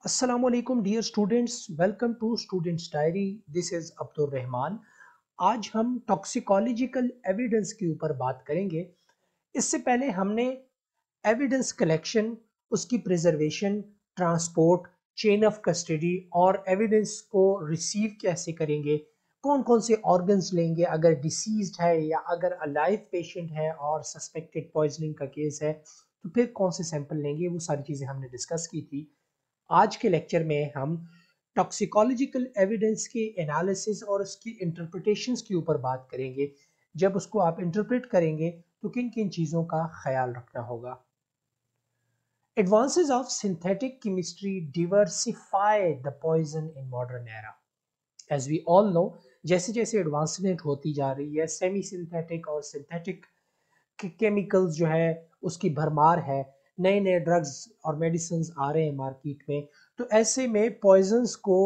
Assalamualaikum dear students, welcome to Students Diary. This is Abdul Rahman. आज हम toxicological evidence के ऊपर बात करेंगे. इससे पहले हमने एविडेंस कलेक्शन, उसकी preservation, transport, chain of custody और एविडेंस को रिसीव कैसे करेंगे, कौन कौन से ऑर्गन्स लेंगे अगर डिसीज्ड है या अगर अलाइव पेशेंट है और सस्पेक्टेड पॉइजनिंग का केस है तो फिर कौन से सैंपल लेंगे, वो सारी चीज़ें हमने डिस्कस की थी. आज के लेक्चर में हम टॉक्सिकोलॉजिकल एविडेंस के एनालिसिस और उसकी इंटरप्रिटेशंस के ऊपर बात करेंगे. जब उसको आप इंटरप्रेट करेंगे तो किन किन चीज़ों का ख्याल रखना होगा. Advances of synthetic chemistry diversify the poison in modern era. As we all know, जैसे जैसे एडवांसमेंट होती जा रही है, सेमी सिंथेटिक और सिंथेटिक केमिकल्स जो है उसकी भरमार है, नए नए ड्रग्स और मेडिसिन आ रहे हैं मार्केट में. तो ऐसे में पॉइजन्स को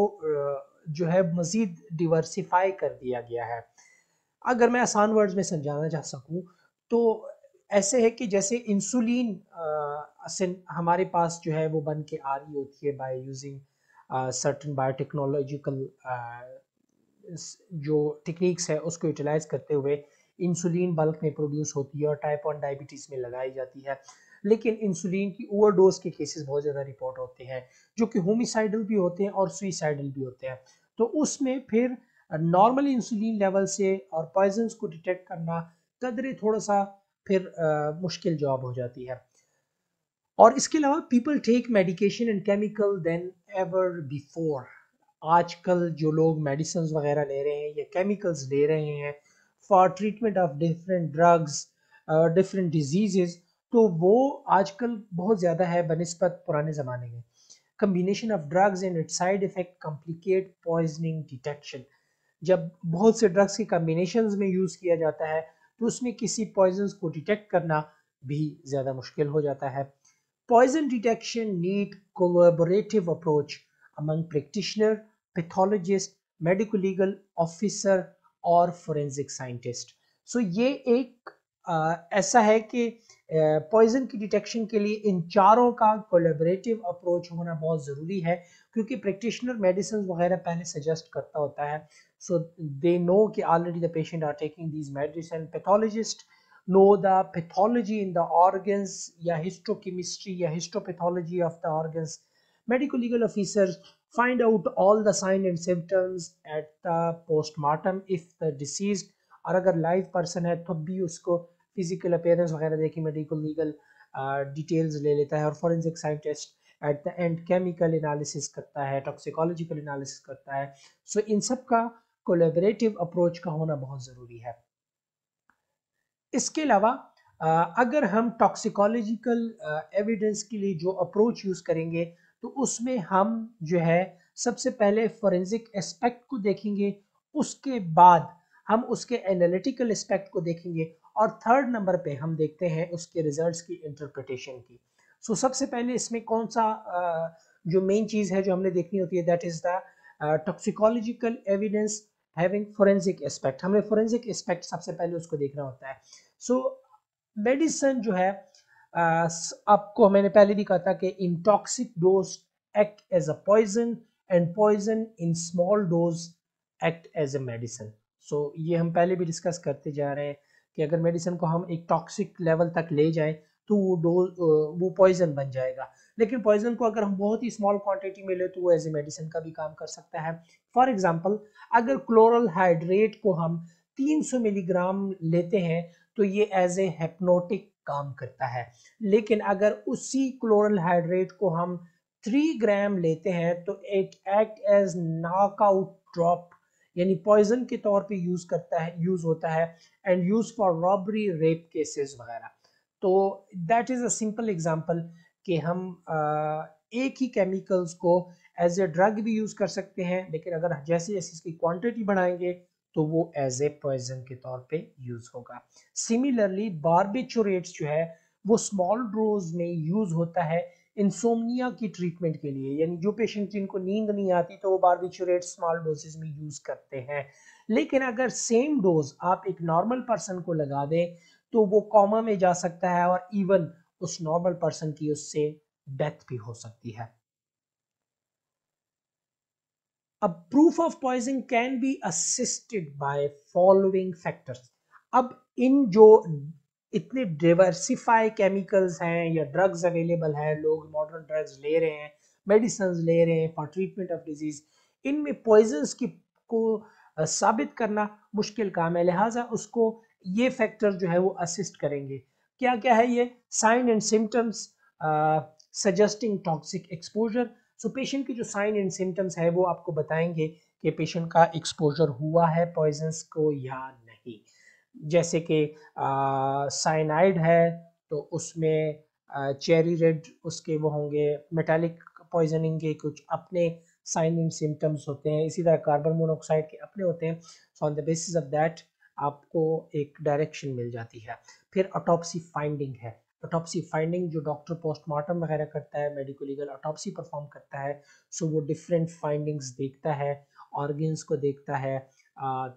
जो है मजीद डिवर्सिफाई कर दिया गया है. अगर मैं आसान वर्ड्स में समझाना चाह सकूं तो ऐसे है कि जैसे इंसुलिन हमारे पास जो है वो बन के आ रही होती है बाय यूजिंग सर्टन बायोटेक्नोलॉजिकल जो टेक्निक्स है उसको यूटिलाइज करते हुए इंसुलिन बल्क में प्रोड्यूस होती है और टाइप 1 डायबिटीज में लगाई जाती है. लेकिन इंसुलिन की ओवरडोज के केसेस बहुत ज़्यादा रिपोर्ट होते हैं जो कि होमिसाइडल भी होते हैं और सुइसाइडल भी होते हैं. तो उसमें फिर नॉर्मल इंसुलिन लेवल से और पॉइजन्स को डिटेक्ट करना कदरे थोड़ा सा फिर मुश्किल जॉब हो जाती है. और इसके अलावा people take medication and chemical than ever before. आजकल जो लोग मेडिसिन वगैरह ले रहे हैं या केमिकल्स ले रहे हैं for treatment of different drugs, different diseases, तो वो आजकल बहुत ज़्यादा है बनिस्बत पुराने ज़माने में. combination of drugs and its side effect complicate poisoning detection. जब बहुत से ड्रग्स के कॉम्बिनेशंस में यूज़ किया जाता है तो उसमें किसी पॉइजन्स को डिटेक्ट करना भी ज़्यादा मुश्किल हो जाता है. Poison detection need collaborative approach among practitioner, pathologist, medical legal officer और forensic scientist. So ये एक ऐसा है कि पॉइजन की डिटेक्शन के लिए इन चारों का कोलेबरेटिव अप्रोच होना बहुत ज़रूरी है क्योंकि प्रैक्टिशनर मेडिसिन वगैरह पहले सजेस्ट करता होता है. सो दे नो कि already the patient are taking these medicine. Pathologist know the pathology in the organs या histochemistry या histopathology of the organs. Medical legal officers find out all the signs and symptoms at the postmortem if the deceased, और अगर live person है तो भी उसको physical appearance वगैरह देखी मेडिकल लीगल डिटेल्स ले लेता है. और forensic scientist at the end chemical analysis करता है, टॉक्सिकोलॉजिकल एनालिसिस करता है. सो इन सब का कोलेबरेटिव अप्रोच का होना बहुत ज़रूरी है. इसके अलावा अगर हम टॉक्सिकोलॉजिकल एविडेंस के लिए जो अप्रोच यूज़ करेंगे तो उसमें हम जो है सबसे पहले फोरेंसिक एस्पेक्ट को देखेंगे, उसके बाद हम उसके एनालिटिकल एस्पेक्ट को देखेंगे और थर्ड नंबर पे हम देखते हैं उसके रिजल्ट्स की इंटरप्रिटेशन की. सो सबसे पहले इसमें कौन सा जो मेन चीज़ है जो हमने देखनी होती है that is the toxicological evidence having forensic aspect. हमें फोरेंसिक एस्पेक्ट सबसे पहले उसको देखना होता है. सो मेडिसिन जो है आपको मैंने पहले भी कहा था कि in toxic dose act as a poison and poison in small dose act as a medicine. So ये हम पहले भी डिस्कस करते जा रहे हैं कि अगर मेडिसिन को हम एक टॉक्सिक लेवल तक ले जाएं तो वो डोज वो पॉइजन बन जाएगा. लेकिन पॉइजन को अगर हम बहुत ही स्मॉल क्वांटिटी में ले तो वो एज ए मेडिसिन का भी काम कर सकता है. फॉर एग्जांपल, अगर क्लोरल हाइड्रेट को हम 300 मिलीग्राम लेते हैं तो ये एज ए हेप्नोटिक काम करता है. लेकिन अगर उसी क्लोरल हाइड्रेट को हम 3 ग्राम लेते हैं तो it act as knockout drop, यानी पॉइजन के तौर पे यूज होता है and use for robbery, rape cases वगैरह. तो that is a simple example कि हम एक ही केमिकल्स को एज ए ड्रग भी यूज कर सकते हैं, लेकिन अगर जैसे जैसे इसकी क्वांटिटी बढ़ाएंगे तो वो एज ए पॉइजन के तौर पे यूज होगा. सिमिलरली बार्बिचुरेट्स जो है वो स्मॉल डोज में यूज होता है इंसोम्निया की ट्रीटमेंट के लिए, यानी जो पेशेंट जिनको नींद नहीं आती तो वो बार्बिचुरेट स्मॉल डोजेस में यूज करते हैं. लेकिन अगर सेम डोज आप एक नॉर्मल पर्सन को लगा दें तो वो कोमा में जा सकता है और इवन उस नॉर्मल पर्सन की उससे डेथ भी हो सकती है. अब proof of poison can be assisted by following factors. अब इन जो इतने डाइवर्सिफाई केमिकल्स हैं या ड्रग्स अवेलेबल हैं, लोग मॉडर्न ड्रग्स ले रहे हैं, मेडिसिन ले रहे हैं फॉर ट्रीटमेंट ऑफ डिजीज, इनमें पॉइजन्स की को साबित करना मुश्किल काम है, लिहाजा उसको ये फैक्टर जो है वो असिस्ट करेंगे। क्या क्या है ये? Sign and symptoms suggesting toxic exposure. So patient की जो साइन एंड सिम्टम्स है वो आपको बताएंगे कि पेशेंट का एक्सपोजर हुआ है पॉइजन्स को या नहीं। जैसे कि साइनाइड है तो उसमें चेरी रेड उसके वो होंगे, मेटालिक पॉइजनिंग के कुछ अपने साइन एंड सिम्टम्स होते हैं, इसी तरह कार्बन मोनोऑक्साइड के अपने होते हैं। So on the basis of that आपको एक डायरेक्शन मिल जाती है। फिर ऑटोप्सी फाइंडिंग है। ऑटोप्सी फाइंडिंग जो डॉक्टर पोस्टमार्टम वगैरह करता है, मेडिको लीगल ऑटोप्सी परफॉर्म करता है, सो वो डिफरेंट फाइंडिंग्स देखता है, ऑर्गन्स को देखता है,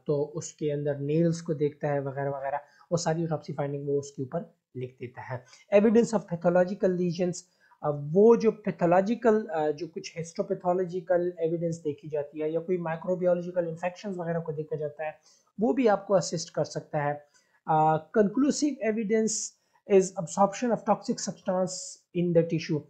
तो उसके अंदर नेल्स को देखता है वगैरह वगैरह, वो सारी ऑटोप्सी फाइंडिंग वो उसके ऊपर लिख देता है। एविडेंस ऑफ पैथोलॉजिकल लीजन्स, वो जो पैथोलॉजिकल जो कुछ हिस्टोपैथोलॉजिकल एविडेंस देखी जाती है या कोई माइक्रोबियोलॉजिकल इन्फेक्शंस वगैरह को देखा जाता है, वो भी आपको असिस्ट कर सकता है। Conclusive evidence is absorption of toxic substance in the tissue.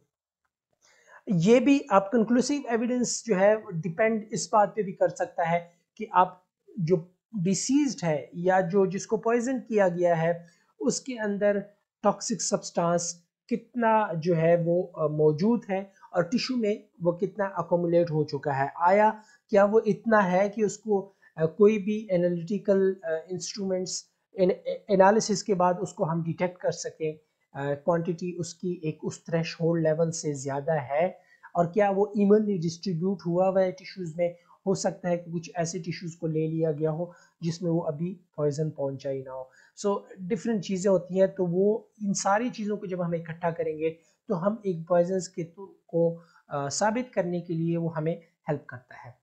ये भी आप कंक्लूसिव एविडेंस जो है डिपेंड इस बात पे भी कर सकता है कि आप जो डिसीज्ड है या जो जिसको पॉइजन किया गया है उसके अंदर टॉक्सिक सब्सटेंस कितना जो है वो मौजूद है और टिश्यू में वो कितना अकोमुलेट हो चुका है। आया क्या वो इतना है कि उसको कोई भी एनालिटिकल इंस्ट्रूमेंट्स एनालिसिस के बाद उसको हम डिटेक्ट कर सकें, क्वांटिटी उसकी एक उस थ्रेशोल्ड लेवल से ज़्यादा है, और क्या वो इवनली डिस्ट्रीब्यूट हुआ हुआ है टिश्यूज़ में। हो सकता है कि कुछ ऐसे टिश्यूज़ को ले लिया गया हो जिसमें वो अभी पॉइजन पहुंचा ही ना हो। सो डिफरेंट चीज़ें होती हैं, तो वो इन सारी चीज़ों को जब हम इकट्ठा करेंगे तो हम एक पॉइजन के को साबित करने के लिए वो हमें हेल्प करता है।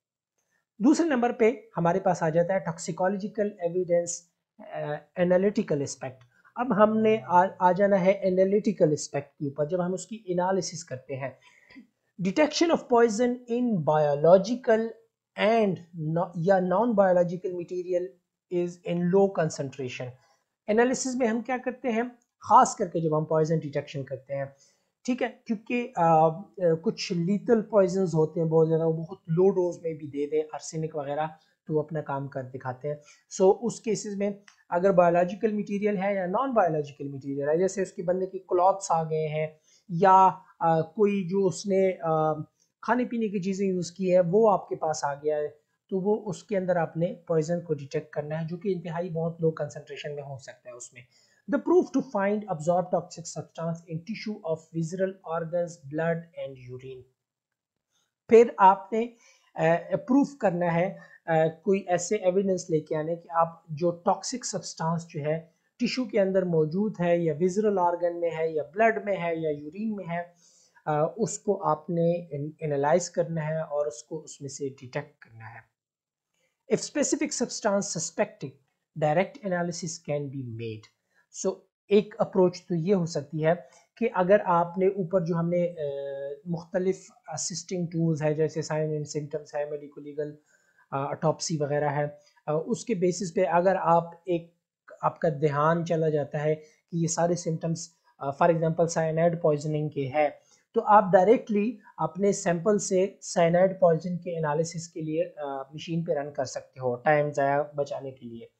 दूसरे नंबर पे हमारे पास आ जाता है टॉक्सिकोलॉजिकल एविडेंस, एनालिटिकल एस्पेक्ट। अब हमने आ जाना है एनालिटिकल एस्पेक्ट के ऊपर, जब हम उसकी एनालिसिस करते हैं। Detection of poison in biological and या non biological material is in low concentration. Analysis में हम क्या करते हैं, खास करके जब हम पॉइजन डिटेक्शन करते हैं, ठीक है, क्योंकि कुछ लीथल पॉइजन्स होते हैं बहुत ज़्यादा, वो बहुत लो डोज में भी दे दें आर्सेनिक वगैरह तो वो अपना काम कर दिखाते हैं। सो उस केसेस में अगर बायोलॉजिकल मटेरियल है या नॉन बायोलॉजिकल मटेरियल है, जैसे उसके बंदे के क्लॉथ्स आ गए हैं या कोई जो उसने खाने पीने की चीज़ें यूज़ की है वो आपके पास आ गया है, तो वो उसके अंदर आपने पॉइजन को डिटेक्ट करना है, जो कि इंतहाई बहुत लो कंसंट्रेशन में हो सकता है उसमें। The proof to find absorbed toxic substance in tissue of visceral organs, blood and urine. फिर आपने प्रूफ करना है कोई ऐसे एविडेंस लेके आने कि आप जो टॉक्सिक सब्सटेंस जो है टिश्यू के अंदर मौजूद है या विजरल ऑर्गन में है या ब्लड में है या यूरिन में है, उसको आपने एनालाइज करना है और उसको उसमें से डिटेक्ट करना है। If specific substance suspected, direct analysis can be made. So एक अप्रोच तो ये हो सकती है कि अगर आपने ऊपर जो हमने मुख्तलिफ असिस्टिंग टूल्स है जैसे साइन एंड सिम्टम्स है, मेडिको लीगल ऑटोप्सी वगैरह है, उसके बेसिस पे अगर आप एक आपका ध्यान चला जाता है कि ये सारे symptoms for example cyanide poisoning के है, तो आप डायरेक्टली अपने सैंपल से साइनाइड पॉइजन के एनालिसिस के लिए मशीन पे रन कर सकते हो टाइम ज़ाया बचाने के लिए।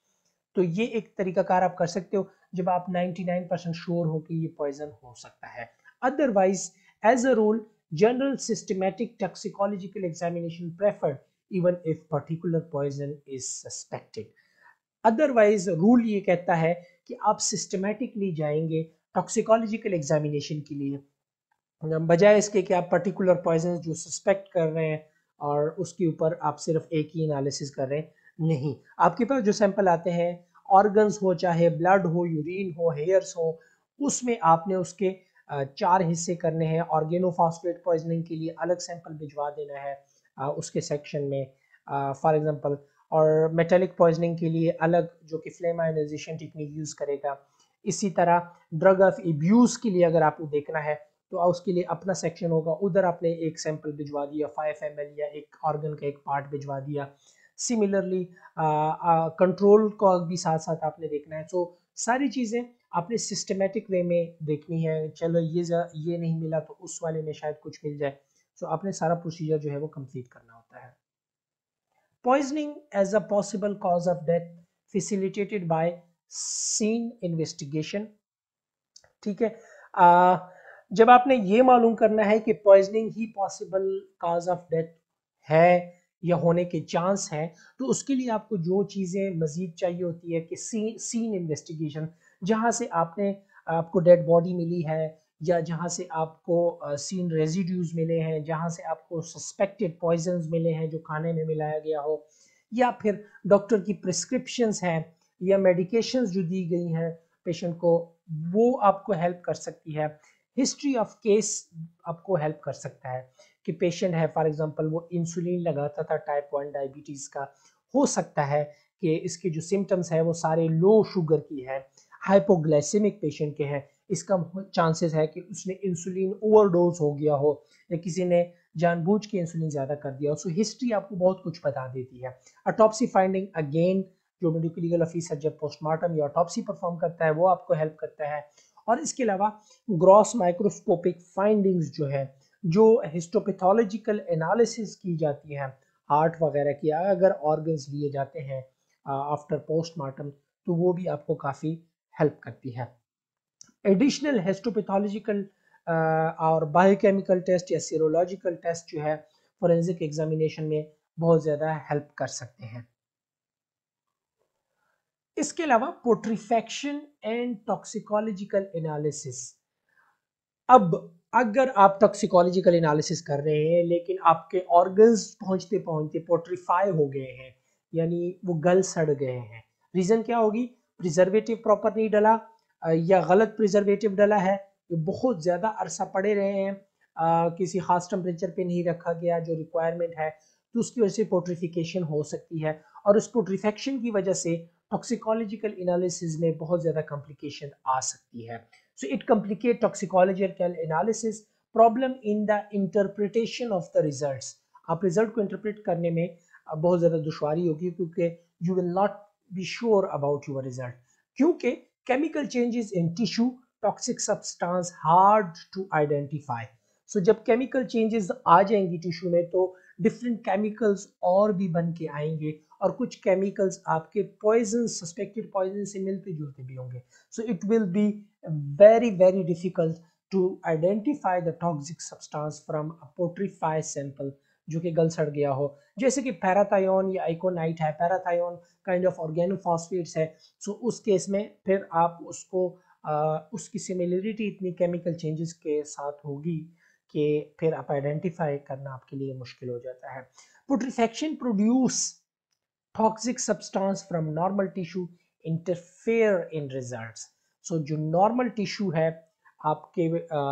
तो ये एक तरीकाकार आप कर सकते हो जब आप 99% श्योर हो कि ये पॉइजन हो सकता है। Otherwise as a rule general systematic toxicological examination preferred even if particular poison is suspected. Otherwise rule ये कहता है कि आप सिस्टमैटिकली जाएंगे टॉक्सिकोलॉजिकल एग्जामिनेशन के लिए, बजाय इसके कि आप पर्टिकुलर पॉइजन जो सस्पेक्ट कर रहे हैं और उसके ऊपर आप सिर्फ एक ही एनालिसिस कर रहे हैं। नहीं, आपके पास जो सैंपल आते हैं ऑर्गन्स हो, चाहे ब्लड हो, यूरिन हो, हेयर्स हो, उसमें आपने उसके 4 हिस्से करने हैं। ऑर्गेनोफॉस्फेट पॉइजनिंग के लिए अलग सैंपल भिजवा देना है उसके सेक्शन में फॉर एग्जांपल, और मेटेलिक पॉइजनिंग के लिए अलग जो कि फ्लेम आयोनाइजेशन टेक्निक यूज़ करेगा। इसी तरह ड्रग ऑफ एब्यूज़ के लिए अगर आपको देखना है तो उसके लिए अपना सेक्शन होगा, उधर आपने एक सैंपल भिजवा दिया 5 ml या एक ऑर्गन का एक पार्ट भिजवा दिया। सिमिलरली कंट्रोल को भी साथ साथ आपने देखना है। तो सारी चीज़ें आपने सिस्टमेटिक वे में देखनी है। चलो ये नहीं मिला तो उस वाले में शायद कुछ मिल जाए। तो आपने सारा प्रोसीजर जो है वो कंप्लीट करना होता है। Poisoning as a possible cause of death facilitated by scene investigation। ठीक है, जब आपने ये मालूम करना है कि poisoning he possible cause of death है या होने के चांस हैं, तो उसके लिए आपको जो चीज़ें मजीद चाहिए होती है कि सीन इन्वेस्टिगेशन, जहाँ से आपको डेड बॉडी मिली है या जहाँ से आपको सीन रेजिड्यूज मिले हैं, जहाँ से आपको सस्पेक्टेड पॉइजन्स मिले हैं जो खाने में मिलाया गया हो, या फिर डॉक्टर की प्रिस्क्रिप्शंस हैं या मेडिकेशंस जो दी गई हैं पेशेंट को, वो आपको हेल्प कर सकती है। हिस्ट्री ऑफ केस आपको हेल्प कर सकता है कि पेशेंट है फॉर एग्जांपल वो इंसुलिन लगाता था टाइप 1 डायबिटीज का, हो सकता है कि इसके जो सिम्टम्स है वो सारे लो शुगर की है, हाइपोग्लाइसेमिक पेशेंट के हैं, इसका चांसेस है कि उसने इंसुलिन ओवरडोज हो गया हो या किसी ने जानबूझ के इंसुलिन ज्यादा कर दिया हो। सो हिस्ट्री आपको बहुत कुछ बता देती है। ऑटोप्सी फाइंडिंग अगेन, जो मेडिकल लीगल ऑफिसर जब पोस्टमार्टम या ऑटोप्सी परफॉर्म करता है वो आपको हेल्प करता है। और इसके अलावा ग्रॉस माइक्रोस्कोपिक फाइंडिंग्स जो है, जो हिस्टोपैथोलॉजिकल एनालिसिस की जाती है हार्ट वगैरह की, अगर ऑर्गन्स लिए जाते हैं आफ्टर पोस्टमार्टम, तो वो भी आपको काफ़ी हेल्प करती है। एडिशनल हिस्टोपैथोलॉजिकल और बायोकेमिकल टेस्ट या सीरोलॉजिकल टेस्ट जो है फोरेंसिक एग्जामिनेशन में बहुत ज़्यादा हेल्प कर सकते हैं। इसके अलावा पुट्रिफैक्शन एंड टॉक्सिकोलॉजिकल एनालिसिस। अब अगर आप टॉक्सिकोलॉजिकल एनालिसिस कर रहे हैं लेकिन आपके ऑर्गन्स पहुंचते पहुंचते पोट्रीफाई हो गए हैं, यानी वो गल सड़ गए हैं, रीजन क्या होगी? प्रिजर्वेटिव प्रॉपर नहीं डला या गलत प्रिजर्वेटिव डला है, बहुत ज्यादा अरसा पड़े रहे हैं, किसी खास टेम्परेचर पे नहीं रखा गया जो रिक्वायरमेंट है, तो उसकी वजह से पोट्रिफिकेशन हो सकती है। और उस पोट्रिफेक्शन की वजह से टॉक्सिकोलॉजिकल एनालिसिस में बहुत ज्यादा कॉम्प्लिकेशन आ सकती है। So it complicate toxicological analysis problem in the interpretation of the results। आप रिजल्ट को इंटरप्रेट करने में बहुत ज्यादा दुश्वारी होगी क्योंकि you will not be sure about your result, क्योंकि chemical changes in tissue toxic substance hard to identify। So जब chemical changes आ जाएंगी टिश्यू में तो डिफरेंट केमिकल्स और भी बन के आएंगे और कुछ केमिकल्स आपके पॉइजन, सस्पेक्टेड पॉइजन से मिलते जुलते भी होंगे। So it will be very difficult to identify the toxic substance from a potrified sample जो कि गल सड़ गया हो, जैसे कि पैराथायोन या आइकोनाइट है। पैराथायोन काइंड ऑफ ऑर्गेनोफॉस्फेट्स है। सो उस केस में फिर आप उसको उसकी सिमिलरिटी इतनी केमिकल चेंजेस के साथ होगी कि फिर आप आइडेंटिफाई करना आपके लिए मुश्किल हो जाता है। Putrefaction produce toxic substance from normal tissue interfere in results. So जो नॉर्मल टिश्यू है आपके,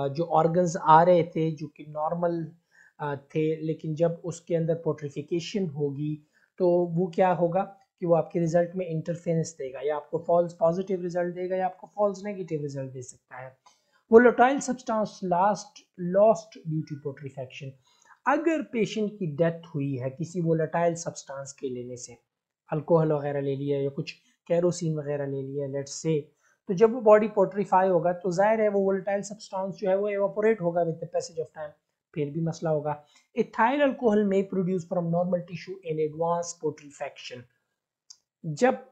जो ऑर्गन्स आ रहे थे जो कि नॉर्मल थे, लेकिन जब उसके अंदर पोट्रिफिकेशन होगी तो वो क्या होगा कि वो आपके रिजल्ट में इंटरफेरेंस देगा, या आपको फॉल्स पॉजिटिव रिजल्ट देगा या आपको फॉल्स नेगेटिव रिजल्ट दे सकता है। Volatile substance lost due to putrefaction. अगर पेशेंट की डेथ हुई है किसी वोलेटाइल सब्सटेंस के लेने से, अल्कोहल वगैरह ले लिया या कुछ कैरोसिन वगैरह ले लिया लेट्स से, तो जब वो बॉडी पोट्रीफाई होगा तो जाहिर है वो वोलेटाइल सब्सटेंस जो है वो एवापोरेट होगा with the passage of time, फिर भी मसला होगा। इथाइल अल्कोहल में produce from normal tissue in advance putrefaction. जब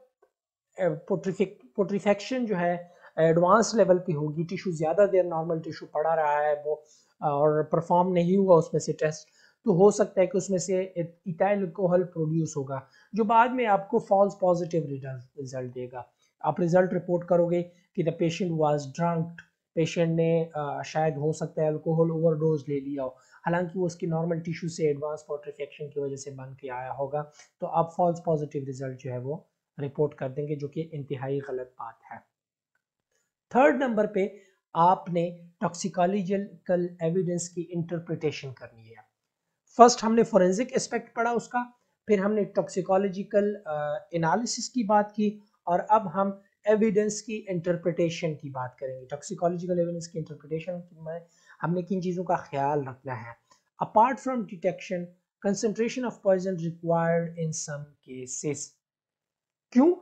पोट्रीफैक्शन जो है एडवांस लेवल पे होगी, टिश्यू ज़्यादा देर नॉर्मल टिश्यू पड़ा रहा है वो और परफॉर्म नहीं हुआ उसमें से टेस्ट, तो हो सकता है कि उसमें से इथाइल अल्कोहल प्रोड्यूस होगा जो बाद में आपको फॉल्स पॉजिटिव रिजल्ट देगा। आप रिजल्ट रिपोर्ट करोगे कि the patient was drunk, patient ने शायद हो सकता है अल्कोहल ओवरडोज ले लिया हो, हालांकि वो उसकी नॉर्मल टिश्यू से एडवांस पोट्रिफेक्शन की वजह से बन के आया होगा, तो आप फॉल्स पॉजिटिव रिजल्ट जो है वो रिपोर्ट कर देंगे, जो कि इंतहाई गलत बात है। थर्ड नंबर पे आपने टॉक्सिकोलॉजिकल एविडेंस की इंटरप्रिटेशन करनी है। फर्स्ट हमने फोरेंसिक एस्पेक्ट पढ़ा उसका, फिर हमने टॉक्सिकोलॉजिकल एनालिसिस की बात की, और अब हम एविडेंस की इंटरप्रिटेशन की बात करेंगे। टॉक्सिकोलॉजिकल एविडेंस की इंटरप्रिटेशन में हमने किन चीज़ों का ख्याल रखना है। Apart from detection, concentration of poison required in some cases. क्यों?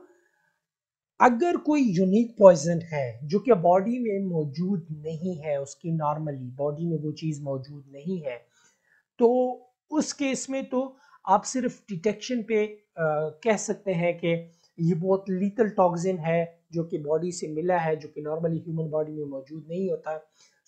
अगर कोई यूनिक पॉइजन है जो कि बॉडी में मौजूद नहीं है, उसकी नॉर्मली बॉडी में वो चीज़ मौजूद नहीं है, तो उस केस में तो आप सिर्फ डिटेक्शन पे कह सकते हैं कि ये बहुत लीथल टॉक्सिन है जो कि बॉडी से मिला है, जो कि नॉर्मली ह्यूमन बॉडी में मौजूद नहीं होता।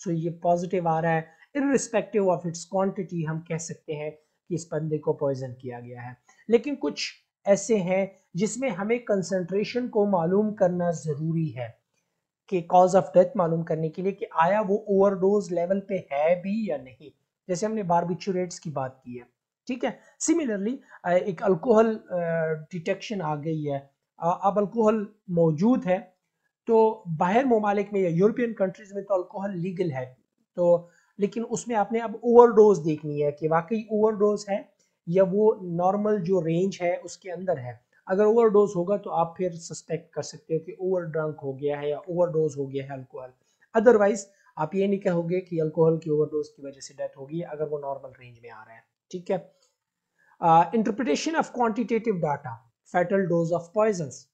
सो ये पॉजिटिव आ रहा है, इररिस्पेक्टिव ऑफ इट्स क्वांटिटी हम कह सकते हैं कि इस बंदे को पॉइजन किया गया है। लेकिन कुछ ऐसे हैं जिसमें हमें कंसंट्रेशन को मालूम करना ज़रूरी है कि कॉज ऑफ डेथ मालूम करने के लिए कि आया वो ओवरडोज लेवल पे है भी या नहीं। जैसे हमने बारबिचुरेट्स की बात की है, ठीक है। सिमिलरली एक अल्कोहल डिटेक्शन आ गई है। अब अल्कोहल मौजूद है, तो बाहर ममालिक में या यूरोपियन कंट्रीज में तो अल्कोहल लीगल है, तो लेकिन उसमें आपने अब ओवरडोज देखनी है कि वाकई ओवरडोज है या वो नॉर्मल जो रेंज है उसके अंदर है। अगर ओवरडोज होगा तो आप फिर सस्पेक्ट कर सकते हो कि ओवर ड्रंक हो गया है या ओवरडोज हो गया है अल्कोहल। अदरवाइज आप ये नहीं कहोगे कि अल्कोहल की ओवरडोज की वजह से डेथ होगी अगर वो नॉर्मल रेंज में आ रहा है, ठीक है। Interpretation of quantitative data, fatal dose of poisons.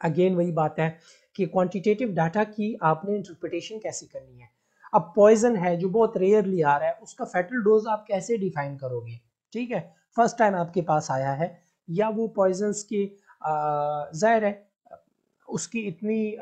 Again वही बात है कि क्वांटिटेटिव डाटा की आपने इंटरप्रिटेशन कैसे करनी है। अब पॉइजन है जो बहुत रेयरली आ रहा है, उसका फैटल डोज आप कैसे डिफाइन करोगे, ठीक है। फर्स्ट टाइम आपके पास आया है या वो पॉइजन्स की जाहिर है उसकी इतनी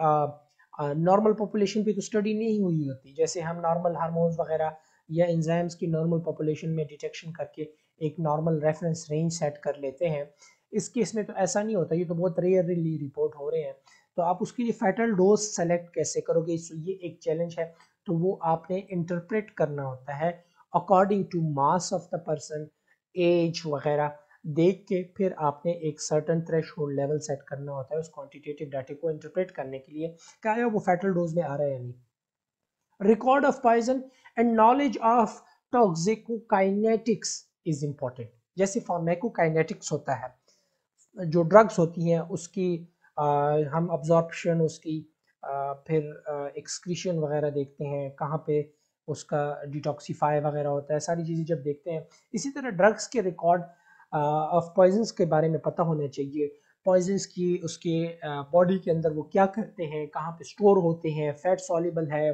नॉर्मल पॉपुलेशन पे तो स्टडी नहीं हुई होती, जैसे हम नॉर्मल हार्मोन्स वगैरह या एंजाइम्स की नॉर्मल पॉपुलेशन में डिटेक्शन करके एक नॉर्मल रेफरेंस रेंज सेट कर लेते हैं। इस केस में तो ऐसा नहीं होता, ये तो बहुत रेयरली रिपोर्ट हो रहे हैं। तो आप उसके लिए फैटल डोज सेलेक्ट कैसे करोगे, ये एक चैलेंज है। तो वो आपने इंटरप्रेट करना होता है according to mass of the person, age वगैरह देख के फिर आपने एक सर्टन थ्रेशोल्ड लेवल सेट करना होता है उस क्वांटिटेटिव डाटा को इंटरप्रेट करने के लिए क्या है वो फैटल डोज में आ रहा है या नहीं। Record of poison and knowledge of toxicokinetics is important. जैसे फार्माकोकाइनेटिक्स होता है, जो ड्रग्स होती हैं उसकी हम अब्जॉर्प्शन उसकी फिर एक्सक्रीशन वगैरह देखते हैं, कहाँ पे उसका डिटॉक्सीफाई वगैरह होता है, सारी चीज़ें जब देखते हैं। इसी तरह ड्रग्स के रिकॉर्ड ऑफ पॉइजन्स के बारे में पता होना चाहिए, पॉइजन्स की उसके बॉडी के अंदर वो क्या करते हैं, कहाँ पे स्टोर होते हैं, फैट सॉल्युबल है,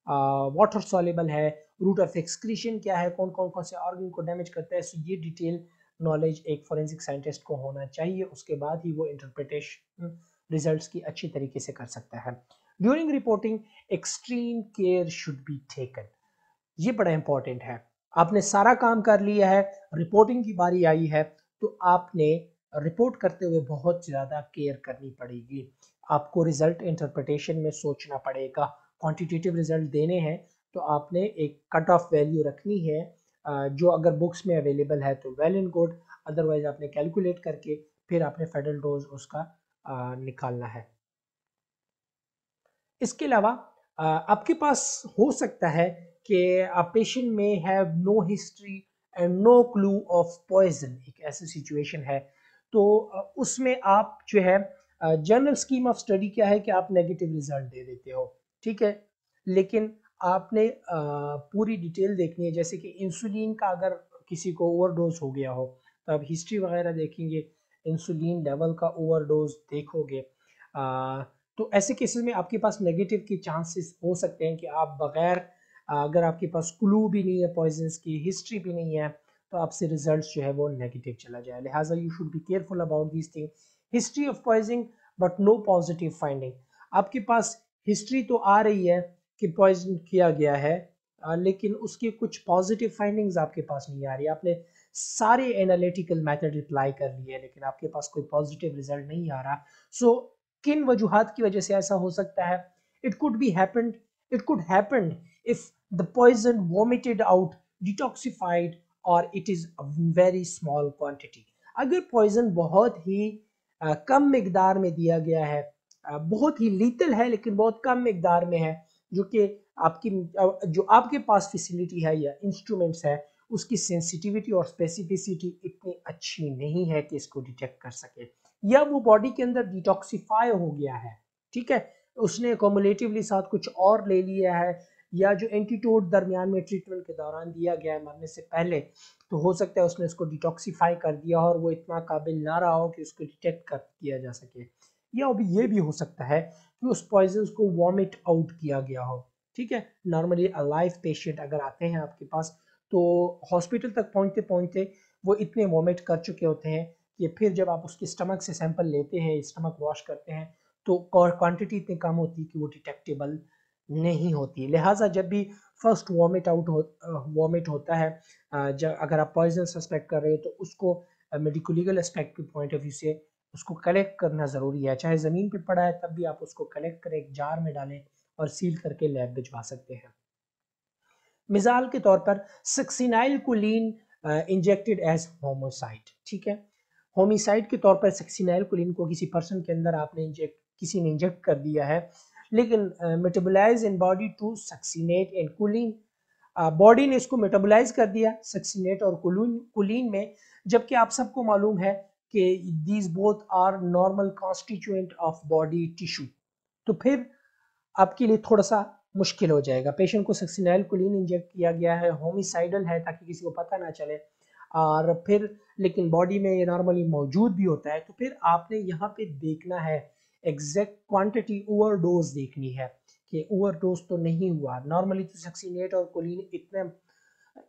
वाटर सॉल्युबल है, रूट ऑफ एक्सक्रीशन क्या है, कौन कौन कौन से ऑर्गन को डैमेज करता है। सो ये डिटेल नॉलेज एक फोरेंसिक साइंटिस्ट को होना चाहिए, उसके बाद ही वो इंटरप्रिटेशन रिजल्ट्स की अच्छी तरीके से कर सकता है। During reporting extreme care should be taken, ये बड़ा इंपॉर्टेंट है। आपने सारा काम कर लिया है, रिपोर्टिंग की बारी आई है, तो आपने रिपोर्ट करते हुए बहुत ज़्यादा केयर करनी पड़ेगी। आपको रिजल्ट इंटरप्रिटेशन में सोचना पड़ेगा। क्वांटिटेटिव रिजल्ट देने हैं तो आपने एक कट ऑफ वैल्यू रखनी है, जो अगर बुक्स में अवेलेबल है तो वेल एंड गुड, अदरवाइज आपने कैलकुलेट करके फिर आपने फेडरल डोज उसका निकालना है। इसके अलावा आपके पास हो सकता है कि पेशेंट में have no history and no clue of poison, एक ऐसी सिचुएशन है। तो उसमें आप जो है जनरल स्कीम ऑफ स्टडी क्या है कि आप नेगेटिव रिजल्ट दे देते हो, ठीक है। लेकिन आपने पूरी डिटेल देखनी है, जैसे कि इंसुलिन का अगर किसी को ओवरडोज हो गया हो तो आप हिस्ट्री वगैरह देखेंगे, इंसुलिन लेवल का ओवरडोज देखोगे, तो ऐसे केसेस में आपके पास नेगेटिव के चांसेस हो सकते हैं कि आप बगैर अगर आपके पास क्लू भी नहीं है, पॉइजन्स की हिस्ट्री भी नहीं है, तो आपसे रिजल्ट्स जो है वो नेगेटिव चला जाए। लिहाजा you should be careful about this thing. History of poisoning but no positive finding. आपके पास हिस्ट्री तो आ रही है कि पॉइजन किया गया है, लेकिन उसकी कुछ पॉजिटिव फाइंडिंग्स आपके पास नहीं आ रही। आपने सारे एनालिटिकल मेथड अप्लाई कर लिए लेकिन आपके पास कोई पॉजिटिव रिजल्ट नहीं आ रहा। सो किन वजूहात की वजह से ऐसा हो सकता है? It could be happened, it could happened if the poison vomited out, detoxified और it is a very small quantity. अगर पॉइजन बहुत ही कम मिकदार में दिया गया है, बहुत ही लीतल है लेकिन बहुत कम मिकदार में है, जो कि आपकी जो आपके पास फैसिलिटी है या इंस्ट्रूमेंट्स है उसकी सेंसिटिविटी और स्पेसिफिसिटी इतनी अच्छी नहीं है कि इसको डिटेक्ट कर सके, या वो बॉडी के अंदर डिटॉक्सिफाई हो गया है, ठीक है, उसने कॉमुलेटिवली साथ कुछ और ले लिया है या जो एंटीटोड दरमियान में ट्रीटमेंट के दौरान दिया गया है मरने से पहले, तो हो सकता है उसने उसको डिटॉक्सिफाई कर दिया और वो इतना काबिल ना रहा हो कि उसको डिटेक्ट कर किया जा सके। या अभी ये भी हो सकता है कि उस पॉइजन को वॉमिट आउट किया गया हो। ठीक है, नॉर्मली अलाइव पेशेंट अगर आते हैं आपके पास तो हॉस्पिटल तक पहुंचते पहुंचते वो इतने वॉमिट कर चुके होते हैं कि फिर जब आप उसके स्टमक से सैंपल लेते हैं, स्टमक वॉश करते हैं, तो क्वांटिटी इतनी कम होती है कि वो डिटेक्टेबल नहीं होती। लिहाजा जब भी फर्स्ट वॉमिट होता है, जब अगर आप पॉइजन सस्पेक्ट कर रहे हो तो उसको मेडिको लीगल एस्पेक्ट के पॉइंट ऑफ व्यू से उसको कलेक्ट करना ज़रूरी है। चाहे ज़मीन पे पड़ा है तब भी आप उसको कलेक्ट करें, एक जार में डालें और सील करके लैब भिजवा सकते हैं। मिसाल के तौर पर succinylcholine injected as homicide. ठीक है, होमिसाइड के तौर पर सक्सिनाइल कोलिन को किसी पर्सन के अंदर आपने किसी ने इंजेक्ट कर दिया है, लेकिन metabolize in body to succinate and choline, body ने इसको मेटाबोलाइज कर दिया सक्सिनेट और कोलिन में, जबकि आप सबको मालूम है कि these both are normal constituent of body tissue. तो फिर आपके लिए थोड़ा सा मुश्किल हो जाएगा। पेशेंट को सक्सिनाइल कोलिन इंजेक्ट किया गया है, होमिसाइडल है ताकि किसी को पता ना चले, और फिर लेकिन बॉडी में ये नॉर्मली मौजूद भी होता है। तो फिर आपने यहाँ पे देखना है एग्जैक्ट क्वांटिटी, ओवरडोज देखनी है कि ओवरडोज तो नहीं हुआ। नॉर्मली तो सक्सिनेट और कोलिन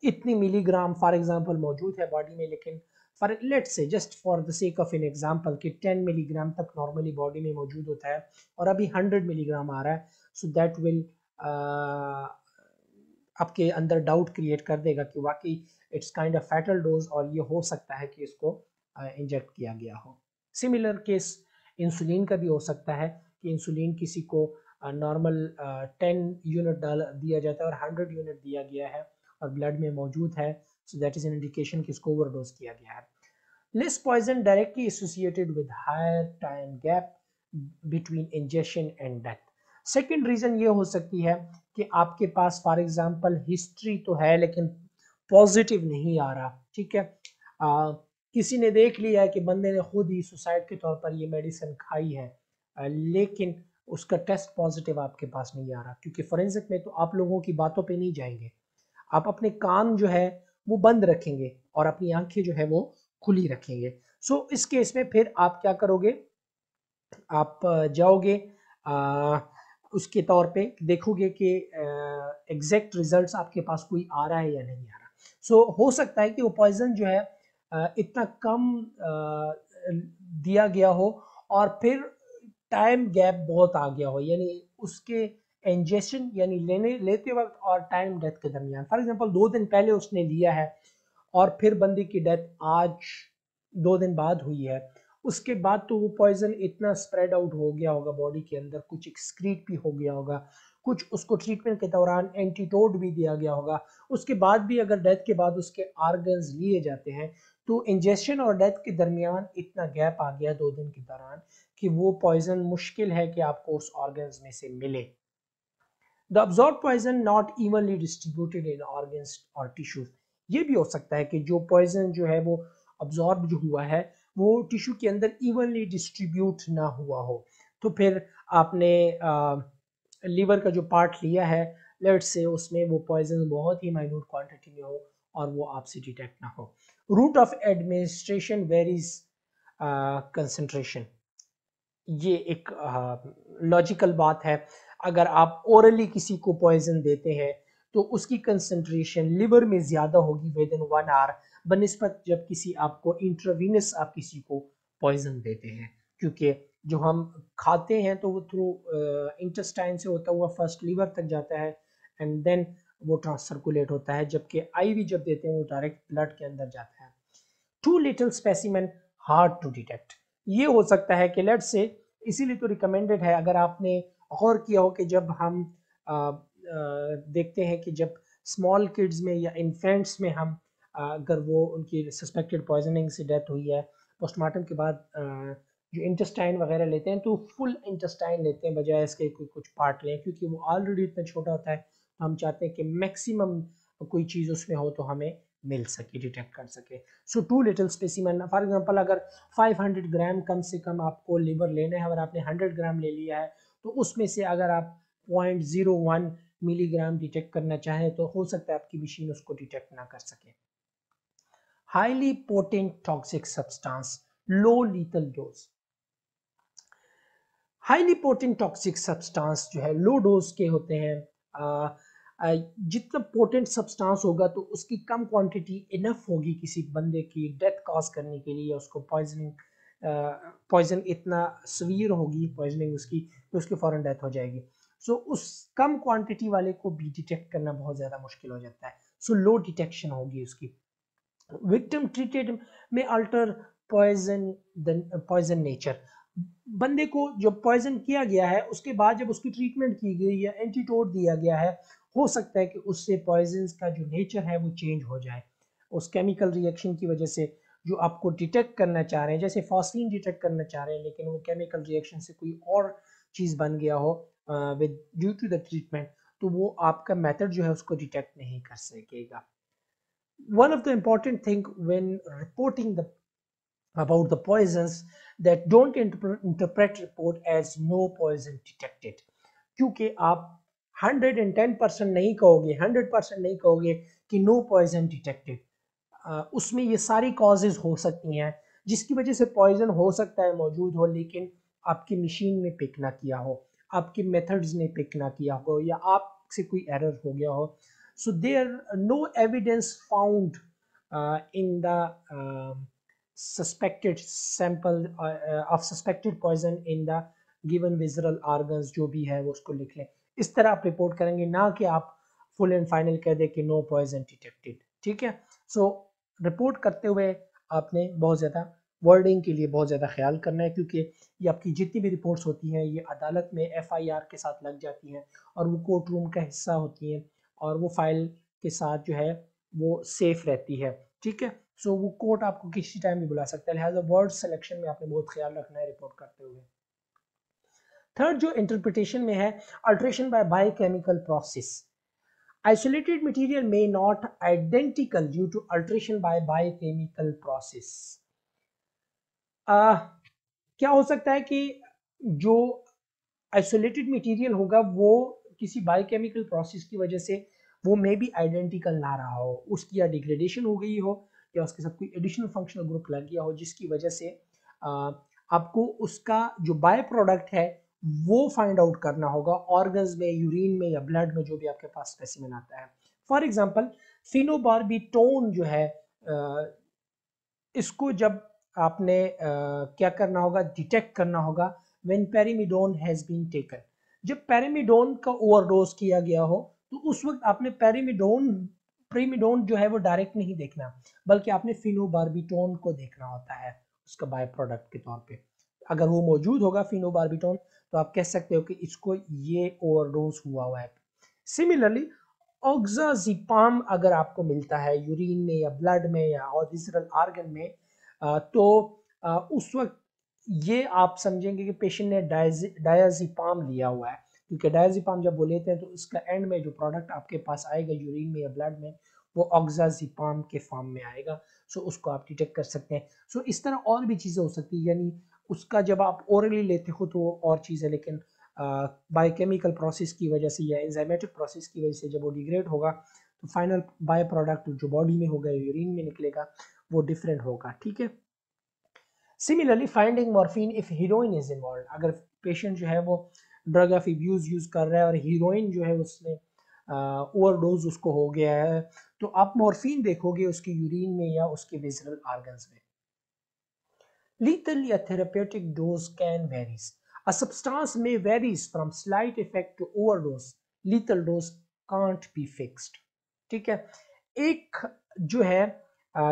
इतनी मिलीग्राम फॉर एग्जांपल मौजूद है बॉडी में, लेकिन for let's say just for the sake of an example कि 10 मिलीग्राम तक नॉर्मली बॉडी में मौजूद होता है और अभी 100 मिलीग्राम आ रहा है, सो दैट विल आपके अंदर डाउट क्रिएट कर देगा कि वाकई it's kind of fatal dose और ये हो सकता है कि इसको इंजेक्ट किया गया हो। सिमिलर केस इंसुलिन का भी हो सकता है कि इंसुलिन किसी को नॉर्मल 10 यूनिट दिया जाता है और 100 यूनिट दिया गया है और ब्लड में मौजूद है, so that is an indication कि इसको ओवरडोज किया गया है। Less poison directly associated with higher time gap between ingestion and death. Second reason ये हो सकती है कि आपके पास फॉर एग्जांपल हिस्ट्री तो है लेकिन पॉजिटिव नहीं आ रहा। ठीक है, किसी ने देख लिया है कि बंदे ने खुद ही सुसाइड के तौर पर ये मेडिसिन खाई है, लेकिन उसका टेस्ट पॉजिटिव आपके पास नहीं आ रहा, क्योंकि फोरेंसिक में तो आप लोगों की बातों पे नहीं जाएंगे, आप अपने कान जो है वो बंद रखेंगे और अपनी आंखें जो है वो खुली रखेंगे। सो इस केस में फिर आप क्या करोगे, आप जाओगे उसके तौर पे देखोगे कि एग्जैक्ट रिजल्ट्स आपके पास कोई आ रहा है या नहीं आ रहा। सो हो सकता है कि वो पॉइजन जो है इतना कम दिया गया हो और फिर टाइम गैप बहुत आ गया हो, यानी उसके इंजेक्शन यानी लेते वक्त और टाइम डेथ के दरमियान, फॉर एग्जांपल 2 दिन पहले उसने लिया है और फिर बंदी की डेथ आज 2 दिन बाद हुई है, उसके बाद तो वो पॉइजन इतना स्प्रेड आउट हो गया होगा बॉडी के अंदर, कुछ एक्सक्रीट भी हो गया होगा, कुछ उसको ट्रीटमेंट के दौरान एंटीटोड भी दिया गया होगा, उसके बाद भी अगर डेथ के बाद उसके आर्गन्स लिए जाते हैं तो इंजेक्शन और डेथ के दरमियान इतना गैप आ गया 2 दिन के दौरान कि वो पॉइजन मुश्किल है कि आपको उस ऑर्गन्स में से मिले। The absorb poison not evenly distributed in organs और टिश्यूज, ये भी हो सकता है कि जो पॉइजन जो है वो अब्जॉर्ब जो हुआ है वो टिश्यू के अंदर इवनली डिस्ट्रीब्यूट ना हुआ हो। तो फिर आपने लीवर का जो पार्ट लिया है, लेट्स से उसमें वो पॉइजन बहुत ही माइन्यूट क्वांटिटी में हो और वो आपसे डिटेक्ट ना हो। Route of administration varies concentration, ये एक लॉजिकल बात है। अगर आप ओरली किसी को पॉइजन देते हैं तो उसकी कंसंट्रेशन लिवर में ज़्यादा होगी विद इन 1 आवर बनिस्बत जब किसी आपको इंट्रावीनस आप किसी को पॉइजन देते हैं, क्योंकि जो हम खाते हैं तो वो थ्रू इंटेस्टाइन से होता हुआ फर्स्ट लिवर तक जाता है एंड देन वो ट्रांसर्कुलेट होता है, जबकि आईवी जब देते हैं वो डायरेक्ट ब्लड के अंदर जाता है। Too little specimen hard to detect, ये हो सकता है कि लेट्स से, इसीलिए तो रिकमेंडेड है, अगर आपने गौर किया हो कि जब हम देखते हैं कि जब स्मॉल किड्स में या इन्फेंट्स में हम अगर वो उनकी सस्पेक्टेड पॉइजनिंग से डेथ हुई है, पोस्टमार्टम के बाद जो इंटेस्टाइन वगैरह लेते हैं तो फुल इंटेस्टाइन लेते हैं बजाय इसके कुछ पार्ट लें, क्योंकि वो ऑलरेडी इतना छोटा होता है। हम चाहते हैं कि मैक्सिमम कोई चीज़ उसमें हो तो हमें मिल सके, डिटेक्ट कर सके। So too little specimen, for example अगर 500 ग्राम कम से कम आपको लिवर लेना है, अगर आपने 100 ग्राम ले लिया है तो उसमें से अगर आप 0.01 मिलीग्राम डिटेक्ट करना चाहे तो हो सकता है आपकी मशीन उसको डिटेक्ट ना कर सके। Highly potent toxic substance, low lethal dose. Highly potent toxic substance जो है लो डोज के होते हैं। जितना पोटेंट सब्सटेंस होगा तो उसकी कम क्वांटिटी इनफ होगी किसी बंदे की डेथ कॉज करने के लिए, उसको पॉइजन इतना सवीयर होगी पॉइजनिंग उसकी तो उसकी फौरन डेथ हो जाएगी। सो उस कम क्वांटिटी वाले को भी डिटेक्ट करना बहुत ज़्यादा मुश्किल हो जाता है। सो लो डिटेक्शन होगी उसकी। विक्टिम ट्रीटेड में अल्टर पॉइजन नेचर। बंदे को जो पॉइजन किया गया है उसके बाद जब उसकी ट्रीटमेंट की गई या एंटीडोट दिया गया है, हो सकता है कि उससे पॉइजन का जो नेचर है वो चेंज हो जाए उस केमिकल रिएक्शन की वजह से। जो आपको डिटेक्ट करना चाह रहे हैं, जैसे फॉस्फीन डिटेक्ट करना चाह रहे हैं लेकिन वो केमिकल रिएक्शन से कोई और चीज़ बन गया हो with due to the treatment, तो वो आपका मेथड जो है उसको डिटेक्ट नहीं कर सकेगा। One of the important thing when reporting the about the poisons, that don't interpret report as no poison detected, क्योंकि आप 110% नहीं कहोगे, 100% नहीं कहोगे कि नो पॉइजन डिटेक्टेड। उसमें ये सारी कॉजेज हो सकती हैं जिसकी वजह से पॉइजन हो सकता है मौजूद हो लेकिन आपकी मशीन ने पिक ना किया हो, आपके मेथड्स ने पिक ना किया हो या आपसे कोई एरर हो गया हो। So there no evidence found in the suspected sample of suspected poison in the given visceral organs, जो भी है वो उसको लिख लें। इस तरह आप रिपोर्ट करेंगे, ना कि आप फुल एंड फाइनल कह दें कि नो पॉइजन डिटेक्टेड। ठीक है। सो रिपोर्ट करते हुए आपने बहुत ज़्यादा वर्डिंग के लिए बहुत ज़्यादा ख्याल करना है, क्योंकि ये आपकी जितनी भी रिपोर्ट्स होती हैं ये अदालत में FIR के साथ लग जाती हैं और वो कोर्ट रूम का हिस्सा होती हैं और वो फाइल के साथ जो है वो सेफ रहती है। ठीक है। सो वो कोर्ट आपको किसी टाइम भी बुला सकता है, लिहाजा वर्ड सिलेक्शन में आपने बहुत ख्याल रखना है रिपोर्ट करते हुए। थर्ड जो इंटरप्रिटेशन में है, alteration by biochemical process. Isolated material may not identical due to alteration by biochemical process. क्या हो सकता है कि जो आइसोलेटेड मटेरियल होगा वो किसी बायोकेमिकल प्रोसेस की वजह से वो मे बी आइडेंटिकल ना रहा हो, उसकी या डिग्रेडेशन हो गई हो या उसके साथ कोई एडिशनल फंक्शनल ग्रुप लग गया हो जिसकी वजह से आपको उसका जो बाय प्रोडक्ट है वो फाइंड आउट करना होगा ऑर्गन्स में, यूरिन में या ब्लड में, जो भी आपके पास स्पेसिमेन आता है। फॉर एग्जांपल फिनोबार्बिटोन जो है इसको जब आपने क्या करना होगा, डिटेक्ट करना होगा व्हेन पेरिमिडोन हैज बीन टेकन। जब पेरिमिडोन का ओवरडोज किया गया हो तो उस वक्त आपने प्रीमिडोन जो है वो डायरेक्ट नहीं देखना, बल्कि आपने फिनोबार्बिटोन को देखना होता है उसका बाय प्रोडक्ट के तौर पे। अगर वो मौजूद होगा फिनोबार्बिटोन तो आप कह सकते हो कि इसको ये ओवरडोज हुआ है। सिमिलरली ऑक्साजिपाम अगर आपको मिलता है यूरिन में या ब्लड में या विसरल ऑर्गन में तो उस वक्त ये आप समझेंगे कि पेशेंट ने डायज़ेपाम लिया हुआ है, क्योंकि डायज़ेपाम जब वो लेते हैं तो इसका एंड में जो प्रोडक्ट आपके पास आएगा यूरिन में या ब्लड में वो ऑक्साजिपाम के फॉर्म में आएगा। सो उसको आप डिटेक्ट कर सकते हैं। सो इस तरह और भी चीज़ें हो सकती है, यानी उसका जब आप ओरली लेते हो तो वो और चीज़ है, लेकिन बायोकेमिकल प्रोसेस की वजह से या एंजाइमेटिक प्रोसेस की वजह से जब वो डिग्रेड होगा तो फाइनल बाय प्रोडक्ट जो बॉडी में होगा, यूरिन में निकलेगा, वो डिफरेंट होगा। ठीक है। Similarly finding morphine if heroine is involve, अगर पेशेंट जो है वो ड्रग ऑफ अब्यूज यूज कर रहा है और हीरोइन जो है उसने ओवरडोज उसको हो गया है तो आप मॉर्फिन देखोगे उसके यूरिन में या उसके विसरल ऑर्गन्स में। Lethal या therapeutic dose can varies. A substance may varies from slight effect to overdose. Lethal dose can't be fixed. ठीक है। एक जो है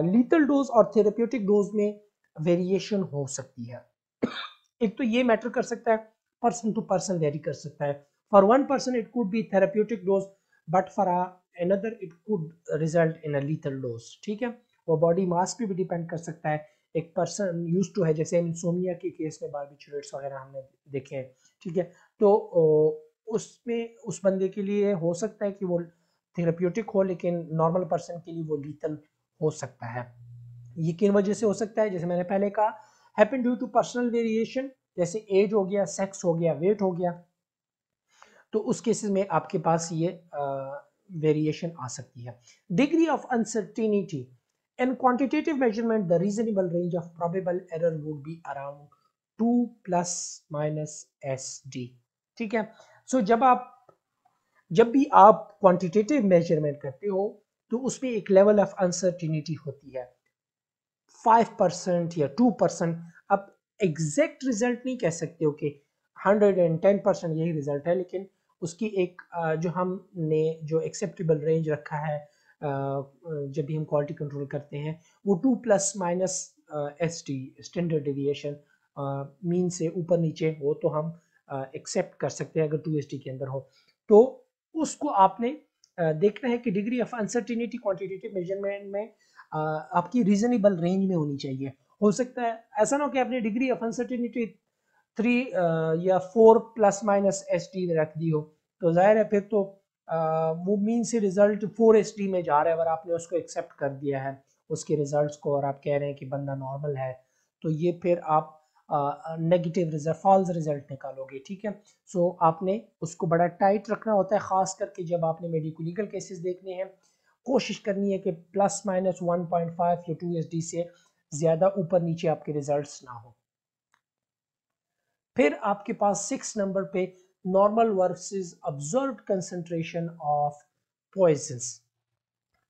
लीथल डोज और थेरेप्यूटिक डोज में वेरिएशन हो सकती है। एक तो ये मैटर कर सकता है, पर्सन टू पर्सन वेरी कर सकता है। For one person it could B therapeutic dose but for another it could result in a lethal dose. ठीक है। वो बॉडी मास पे भी डिपेंड कर सकता है। एक पर्सन यूज टू है, जैसे इंसोमिया के केस में बार्बिचुरेट्स वगैरह हमने देखे हैं। ठीक है। तो उसमें उस बंदे के लिए हो सकता है कि वो थेरेप्यूटिक हो लेकिन नॉर्मल पर्सन के लिए वो लीथल हो सकता है। ये किन वजह से हो सकता है, जैसे मैंने पहले कहा, happen due to personal variation, जैसे एज हो गया, सेक्स हो गया, वेट हो गया। तो उस केसेस में आपके पास ये वेरिएशन आ सकती है। Degree of uncertainty in quantitative measurement the reasonable range of probable error would be around 2 ± SD। ठीक है, सो जब भी आप क्वांटिटेटिव मेजरमेंट करते हो तो उसमें एक लेवल ऑफ अनसर्टेनिटी होती है, 5% या 2%। अब एग्जैक्ट रिजल्ट नहीं कह सकते हो कि 110% यही रिजल्ट है, लेकिन उसकी एक जो हमने जो एक्सेप्टेबल रेंज रखा है जब भी हम क्वालिटी कंट्रोल करते हैं वो 2 ± SD स्टैंडर्ड डेविएशन मीन से ऊपर नीचे हो तो हम एक्सेप्ट कर सकते हैं अगर 2SD के अंदर हो तो उसको आपने देखना है कि degree of uncertainty quantitative measurement में आपकी रीजनेबल रेंज में होनी चाहिए। हो सकता है ऐसा ना हो कि आपने डिग्री ऑफ अनसर्टेनिटी 3 या 4 ± SD रख दी हो, तो जाहिर है फिर तो वो मीन से रिजल्ट 4SD में जा रहा है, अगर आपने उसको एक्सेप्ट कर दिया है उसके रिजल्ट्स को और आप कह रहे हैं कि बंदा नॉर्मल है, तो ये फिर आप नेगेटिव रिजल्ट, फॉल्स रिजल्ट निकालोगे। ठीक है, सो आपने उसको बड़ा टाइट रखना होता है, खास करके जब आपने मेडिको लीगल केसेस देखने हैं। कोशिश करनी है कि ±1.5 या 2SD से ज्यादा ऊपर नीचे आपके रिजल्ट्स ना हो। फिर आपके पास 6 नंबर पे normal versus observed concentration of poisons.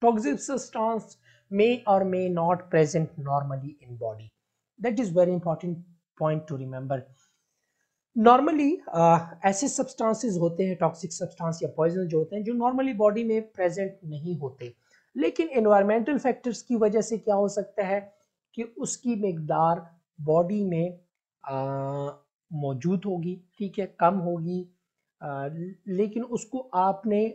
Toxic substance may or may not present normally in body. That is very important point to remember. Normally ऐसे सब्सटेंसेस होते हैं, टॉक्सिक सब्सटेंस या पॉइजन जो होते हैं, जो नॉर्मली बॉडी में प्रेजेंट नहीं होते, लेकिन एनवायरमेंटल फैक्टर्स की वजह से क्या हो सकता है कि उसकी मिकदार बॉडी में मौजूद होगी। ठीक है, कम होगी, लेकिन उसको आपने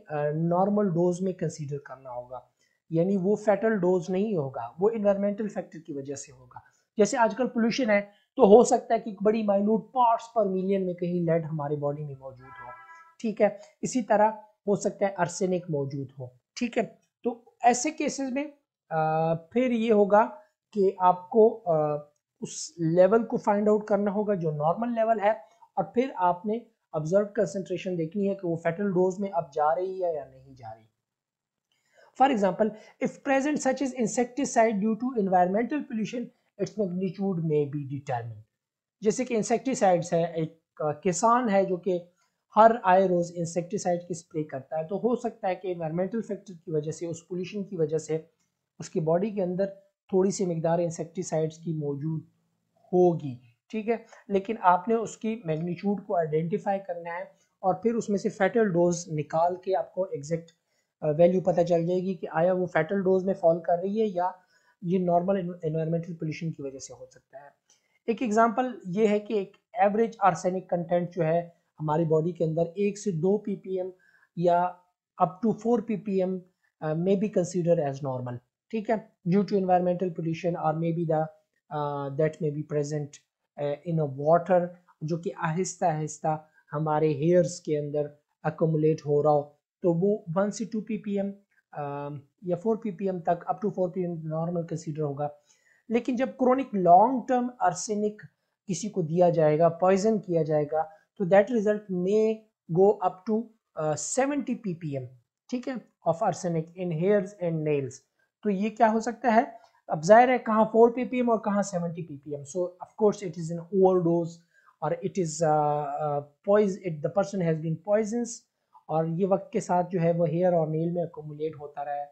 नॉर्मल डोज में कंसीडर करना होगा, यानी वो फैटल डोज नहीं होगा, वो एनवायरमेंटल फैक्टर की वजह से होगा। जैसे आजकल पोल्यूशन है तो हो सकता है कि बड़ी माइन्यूट पार्ट्स पर मिलियन में कहीं लेड हमारी बॉडी में मौजूद हो। ठीक है, इसी तरह हो सकता है आर्सेनिक मौजूद हो। ठीक है, तो ऐसे केसेस में फिर ये होगा कि आपको उस लेवल को फाइंड आउट करना होगा जो नॉर्मल लेवल है, और फिर आपने ऑब्जर्व कंसंट्रेशन देखनी है कि वो फेटल डोज में अब जा रही है या नहीं जा रही। For example, if present such as insecticide due to environmental pollution, its magnitude may be determined. जैसे कि इंसेक्टिसाइड्स है, एक किसान है जो कि हर आए रोज इंसेक्टिसाइड की स्प्रे करता है, तो हो सकता है कि एनवायरमेंटल फैक्टर की वजह से, उस पोल्यूशन की वजह से उसकी बॉडी के अंदर थोड़ी सी मिकदार इंसेक्टिसाइड्स की मौजूद होगी। ठीक है, लेकिन आपने उसकी मैग्नीट्यूड को आइडेंटिफाई करना है और फिर उसमें से फैटल डोज निकाल के आपको एग्जैक्ट वैल्यू पता चल जाएगी कि आया वो फैटल डोज में फॉल कर रही है या ये नॉर्मल एनवायरमेंटल पोल्यूशन की वजह से हो सकता है। एक एग्जांपल ये है कि एक एवरेज आर्सेनिक कंटेंट जो है हमारी बॉडी के अंदर 1 से 2 ppm या अप टू 4 ppm में बी कंसीडर एज नॉर्मल। ठीक है, ड्यू टू एनवायरमेंटल पोल्यूशन और may be the that may be present in a water, जो कि आहिस्ता आहिस्ता हमारे हेयर्स के अंदर अकोमुलेट हो रहा हो, तो वो 1 से 2 ppm या 4 ppm तक, up to 4 ppm normal consider होगा। लेकिन जब क्रोनिक लॉन्ग टर्म आर्सेनिक किसी को दिया जाएगा, पॉइजन किया जाएगा, तो दैट रिजल्ट में गो अप टू 70 ppm। ठीक है, of arsenic in hairs and nails. तो ये क्या हो सकता है, अब जाहिर है कहाँ 4 ppm और कहाँ 70 ppm, so of course it is an overdose और it is the person has been poisons, और ये वक्त के साथ जो है वो हेयर और नेल में अकोमुलेट होता रहा है।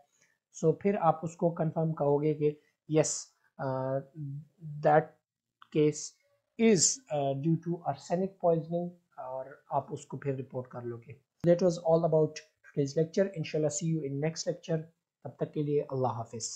सो फिर आप उसको कंफर्म कहोगे कि yes that case is due to arsenic poisoning, और आप उसको फिर रिपोर्ट कर लोगे। That was all about today's lecture. इंशाल्लाह see you in next lecture. तब तक के लिए अल्लाह हाफिज।